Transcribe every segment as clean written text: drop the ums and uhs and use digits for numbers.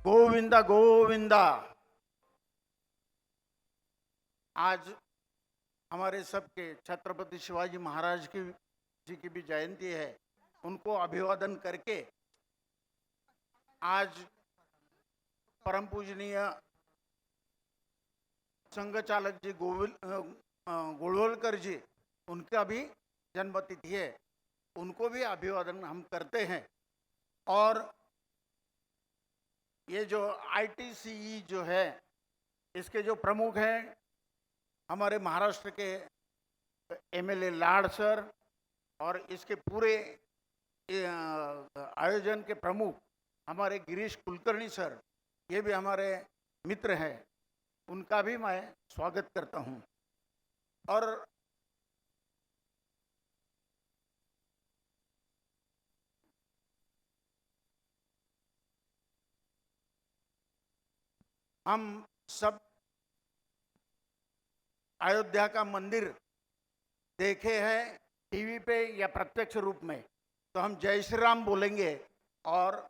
गोविंदा गोविंदा। आज हमारे सबके छत्रपति शिवाजी महाराज की जी की भी जयंती है। उनको अभिवादन करके आज परम पूजनीय संघ चालक जी गोलवलकर जी, उनका भी जन्मतिथि है। उनको भी अभिवादन हम करते हैं। और ये जो ITCE जो है, इसके जो प्रमुख हैं हमारे महाराष्ट्र के MLA लाड सर, और इसके पूरे आयोजन के प्रमुख हमारे गिरीश कुलकर्णी सर, ये भी हमारे मित्र हैं। उनका भी मैं स्वागत करता हूं। और हम सब अयोध्या का मंदिर देखे हैं टीवी पे या प्रत्यक्ष रूप में, तो हम जय श्री राम बोलेंगे। और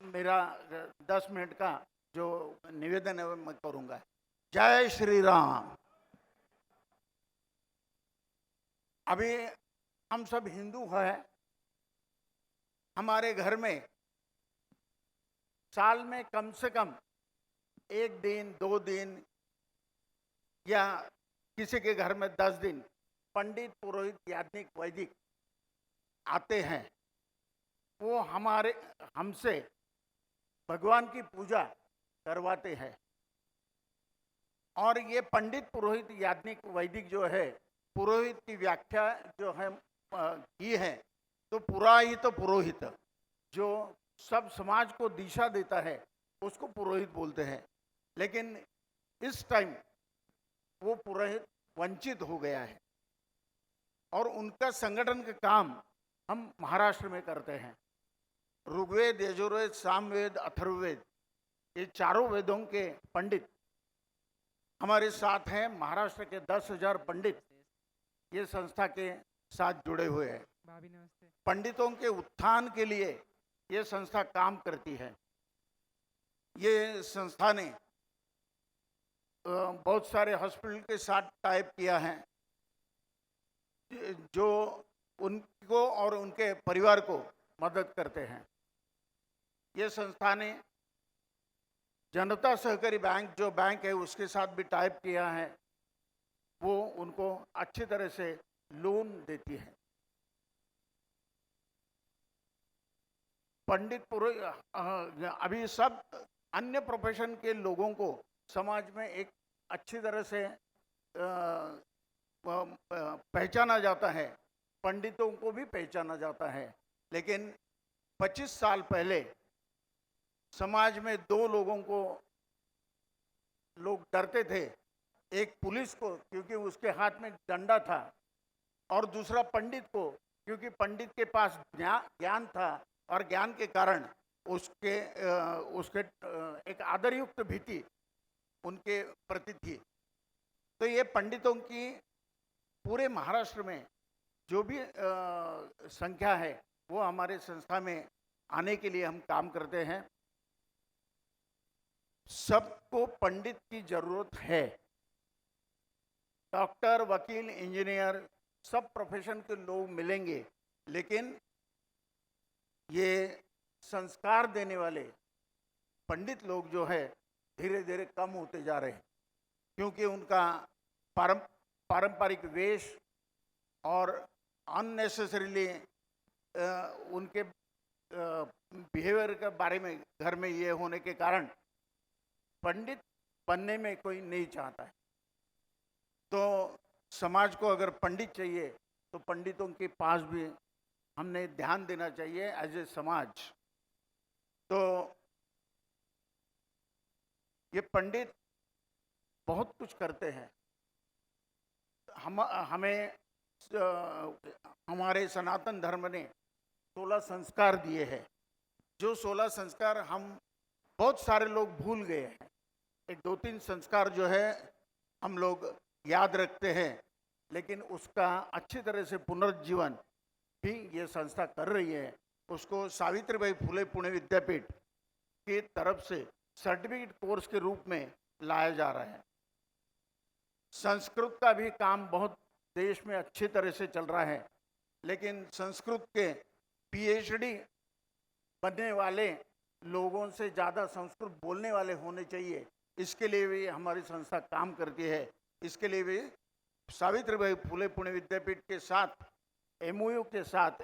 मेरा 10 मिनट का जो निवेदन है वो मैं करूंगा। जय श्री राम। अभी हम सब हिंदू हैं। हमारे घर में साल में कम से कम 1 दिन 2 दिन या किसी के घर में 10 दिन पंडित, पुरोहित, याज्ञिक, वैदिक आते हैं। वो हमसे भगवान की पूजा करवाते हैं। और ये पंडित, पुरोहित, याज्ञिक, वैदिक जो है, पुरोहित की व्याख्या जो है की है, तो पुरोहित जो सब समाज को दिशा देता है उसको पुरोहित बोलते हैं। लेकिन इस टाइम वो पुरोहित वंचित हो गया है और उनका संगठन का काम हम महाराष्ट्र में करते हैं। ऋग्वेद, यजुर्वेद, सामवेद, अथर्ववेद, ये चारों वेदों के पंडित हमारे साथ हैं। महाराष्ट्र के 10,000 पंडित ये संस्था के साथ जुड़े हुए हैं। पंडितों के उत्थान के लिए ये संस्था काम करती है। ये संस्था ने बहुत सारे हॉस्पिटल के साथ टाइप किया है, जो उनको और उनके परिवार को मदद करते हैं। ये संस्था ने जनता सहकारी बैंक जो बैंक है उसके साथ भी टाइप किया है। वो उनको अच्छी तरह से लोन देती है। पंडित पुरोहित अभी सब अन्य प्रोफेशन के लोगों को समाज में एक अच्छी तरह से पहचाना जाता है, पंडितों को भी पहचाना जाता है। लेकिन 25 साल पहले समाज में 2 लोगों को लोग डरते थे। एक पुलिस को क्योंकि उसके हाथ में डंडा था, और दूसरा पंडित को क्योंकि पंडित के पास ज्ञान था और ज्ञान के कारण उसके एक आदरयुक्त भीति उनके प्रति थी। तो ये पंडितों की पूरे महाराष्ट्र में जो भी संख्या है वो हमारे संस्था में आने के लिए हम काम करते हैं। सबको पंडित की जरूरत है। डॉक्टर, वकील, इंजीनियर, सब प्रोफेशन के लोग मिलेंगे, लेकिन ये संस्कार देने वाले पंडित लोग जो है धीरे धीरे कम होते जा रहे हैं, क्योंकि उनका पारंपरिक वेश और अननेसेसरीली उनके बिहेवियर के बारे में घर में ये होने के कारण पंडित बनने में कोई नहीं चाहता है। तो समाज को अगर पंडित चाहिए तो पंडितों के पास भी हमने ध्यान देना चाहिए एज ए समाज। तो ये पंडित बहुत कुछ करते हैं। हमें हमारे सनातन धर्म ने 16 संस्कार दिए हैं। जो 16 संस्कार हम बहुत सारे लोग भूल गए हैं। एक 2-3 संस्कार जो है हम लोग याद रखते हैं, लेकिन उसका अच्छी तरह से पुनर्जीवन भी ये संस्था कर रही है। उसको सावित्रीबाई फुले पुणे विद्यापीठ की तरफ से सर्टिफिकेट कोर्स के रूप में लाया जा रहा है। संस्कृत का भी काम बहुत देश में अच्छी तरह से चल रहा है, लेकिन संस्कृत के पीएचडी बनने वाले लोगों से ज़्यादा संस्कृत बोलने वाले होने चाहिए। इसके लिए भी हमारी संस्था काम करती है। इसके लिए भी सावित्रीबाई फुले पुणे विद्यापीठ के साथ एमओयू के साथ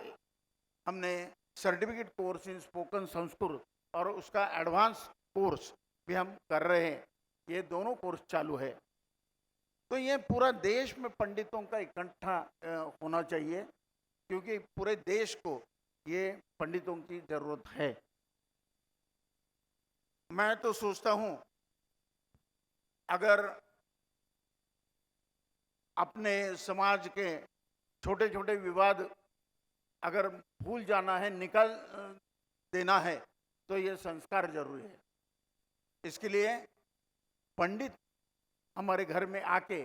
हमने certificate course in spoken Sanskrit और उसका एडवांस कोर्स भी हम कर रहे हैं। ये दोनों कोर्स चालू है। तो ये पूरा देश में पंडितों का इकट्ठा होना चाहिए, क्योंकि पूरे देश को ये पंडितों की जरूरत है। मैं तो सोचता हूं, अगर अपने समाज के छोटे छोटे विवाद अगर भूल जाना है, निकाल देना है, तो ये संस्कार जरूरी है। इसके लिए पंडित हमारे घर में आके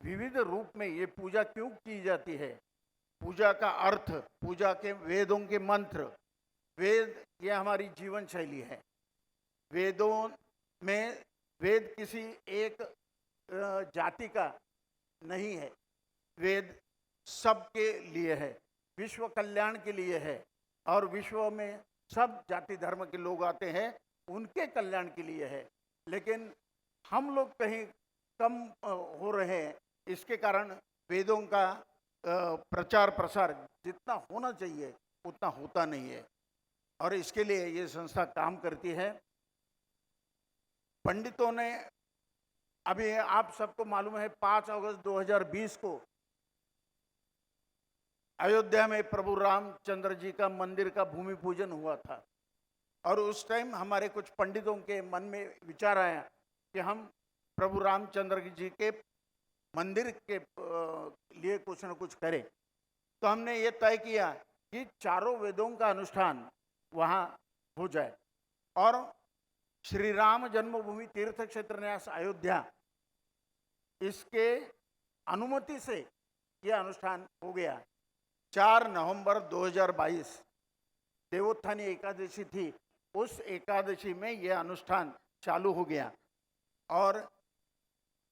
विविध रूप में ये पूजा क्यों की जाती है, पूजा का अर्थ, पूजा के वेदों के मंत्र, वेद ये हमारी जीवन शैली है। वेदों में वेद किसी एक जाति का नहीं है, वेद सबके लिए है, विश्व कल्याण के लिए है, और विश्व में सब जाति धर्म के लोग आते हैं, उनके कल्याण के लिए है। लेकिन हम लोग कहीं कम हो रहे हैं, इसके कारण वेदों का प्रचार प्रसार जितना होना चाहिए उतना होता नहीं है, और इसके लिए ये संस्था काम करती है। पंडितों ने अभी आप सबको मालूम है 5 अगस्त 2020 को अयोध्या में प्रभु रामचंद्र जी का मंदिर का भूमि पूजन हुआ था, और उस टाइम हमारे कुछ पंडितों के मन में विचार आया कि हम प्रभु रामचंद्र जी के मंदिर के लिए कुछ न कुछ करें। तो हमने ये तय किया कि चारों वेदों का अनुष्ठान वहाँ हो जाए, और श्री राम जन्मभूमि तीर्थ क्षेत्र न्यास अयोध्या, इसके अनुमति से यह अनुष्ठान हो गया। 4 नवंबर 2022 देवोत्थानी एकादशी थी, उस एकादशी में यह अनुष्ठान चालू हो गया, और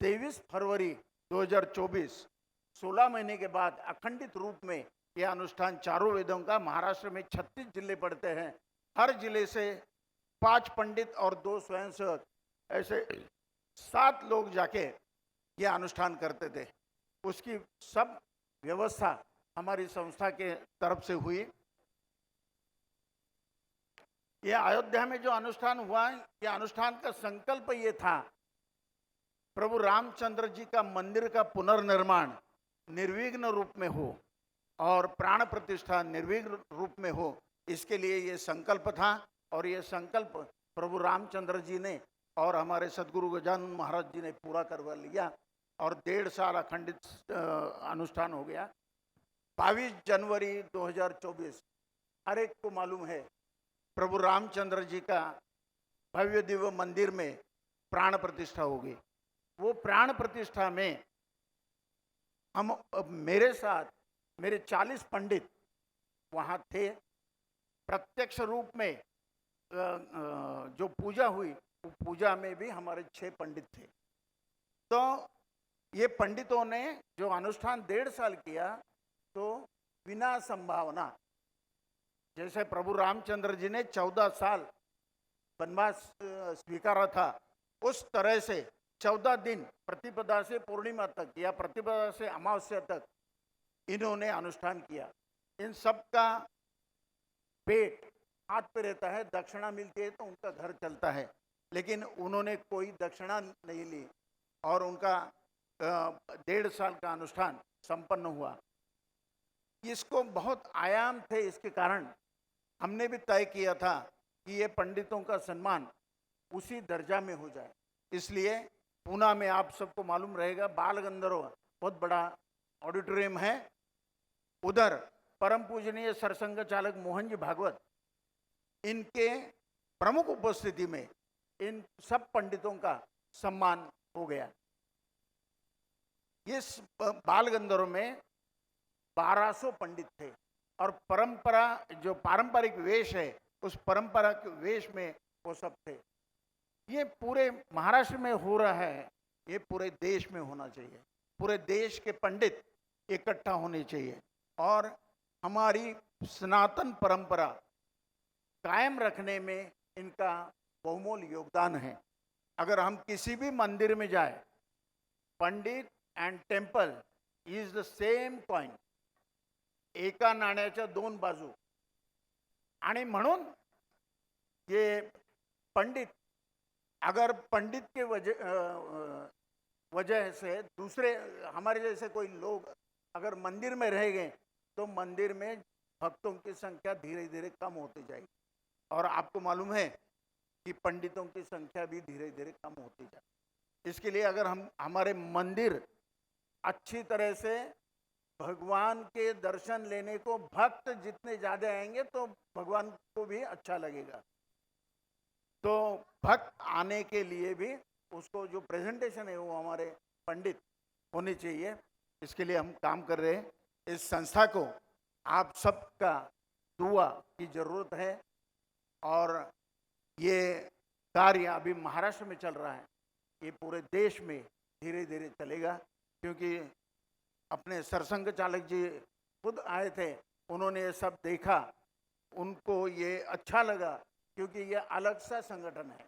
23 फरवरी 2024 16 महीने के बाद अखंडित रूप में यह अनुष्ठान चारों वेदों का, महाराष्ट्र में 36 जिले पड़ते हैं, हर जिले से 5 पंडित और 2 स्वयंसेवक, ऐसे 7 लोग जाके यह अनुष्ठान करते थे। उसकी सब व्यवस्था हमारी संस्था के तरफ से हुई। यह अयोध्या में जो अनुष्ठान हुआ, यह अनुष्ठान का संकल्प ये था, प्रभु रामचंद्र जी का मंदिर का पुनर्निर्माण निर्विघ्न रूप में हो और प्राण प्रतिष्ठा निर्विघ्न रूप में हो, इसके लिए ये संकल्प था। और ये संकल्प प्रभु रामचंद्र जी ने और हमारे सदगुरु गजानन महाराज जी ने पूरा करवा लिया, और 1.5 साल अखंडित अनुष्ठान हो गया। 22 जनवरी 2024 हर एक को मालूम है, प्रभु रामचंद्र जी का भव्य दिव्य मंदिर में प्राण प्रतिष्ठा होगी। वो प्राण प्रतिष्ठा में हम, मेरे साथ मेरे 40 पंडित वहाँ थे। प्रत्यक्ष रूप में जो पूजा हुई, वो पूजा में भी हमारे 6 पंडित थे। तो ये पंडितों ने जो अनुष्ठान 1.5 साल किया, तो बिना संभावना, जैसे प्रभु रामचंद्र जी ने 14 साल वनवास स्वीकारा था, उस तरह से 14 दिन प्रतिपदा से पूर्णिमा तक या प्रतिपदा से अमावस्या तक इन्होंने अनुष्ठान किया। इन सब का पेट हाथ पे रहता है, दक्षिणा मिलती है तो उनका घर चलता है, लेकिन उन्होंने कोई दक्षिणा नहीं ली, और उनका 1.5 साल का अनुष्ठान संपन्न हुआ। इसको बहुत आयाम थे, इसके कारण हमने भी तय किया था कि ये पंडितों का सम्मान उसी दर्जा में हो जाए। इसलिए पूना में आप सबको मालूम रहेगा, बाल गंधर्व बहुत बड़ा ऑडिटोरियम है, उधर परम पूजनीय सरसंघ चालक मोहन जी भागवत, इनके प्रमुख उपस्थिति में इन सब पंडितों का सम्मान हो गया। इस बाल गंधर्व में 1200 पंडित थे, और परंपरा जो पारंपरिक वेश है, उस परंपरा के वेश में वो सब थे। ये पूरे महाराष्ट्र में हो रहा है, ये पूरे देश में होना चाहिए। पूरे देश के पंडित इकट्ठा होने चाहिए और हमारी सनातन परंपरा कायम रखने में इनका बहुमूल्य योगदान है। अगर हम किसी भी मंदिर में जाए, pandit and temple is the same coin, एका नाण्याच्या दोन बाजू। आणि म्हणून ये पंडित, अगर पंडित के वजह से दूसरे हमारे जैसे कोई लोग अगर मंदिर में रह गए तो मंदिर में भक्तों की संख्या धीरे धीरे कम होती जाएगी। और आपको मालूम है कि पंडितों की संख्या भी धीरे धीरे कम होती जाएगी। इसके लिए अगर हम हमारे मंदिर अच्छी तरह से भगवान के दर्शन लेने को भक्त जितने ज़्यादा आएंगे तो भगवान को भी अच्छा लगेगा। तो भक्त आने के लिए भी उसको जो प्रेजेंटेशन है वो हमारे पंडित होने चाहिए। इसके लिए हम काम कर रहे हैं। इस संस्था को आप सबका दुआ की ज़रूरत है और ये कार्य अभी महाराष्ट्र में चल रहा है, ये पूरे देश में धीरे धीरे चलेगा। क्योंकि अपने सरसंघ चालक जी खुद आए थे, उन्होंने ये सब देखा, उनको ये अच्छा लगा क्योंकि ये अलग सा संगठन है।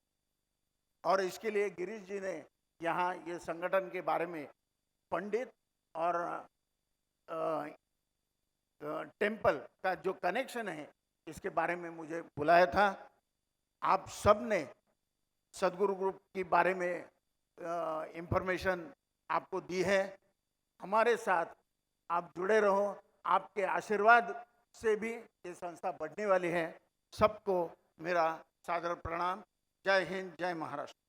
और इसके लिए गिरीश जी ने यहाँ ये संगठन के बारे में पंडित और टेम्पल का जो कनेक्शन है इसके बारे में मुझे बुलाया था। आप सब ने सदगुरु ग्रुप के बारे में इंफॉर्मेशन आपको दी है। हमारे साथ आप जुड़े रहो, आपके आशीर्वाद से भी ये संस्था बढ़ने वाली है। सबको मेरा सादर प्रणाम। जय हिंद, जय महाराष्ट्र।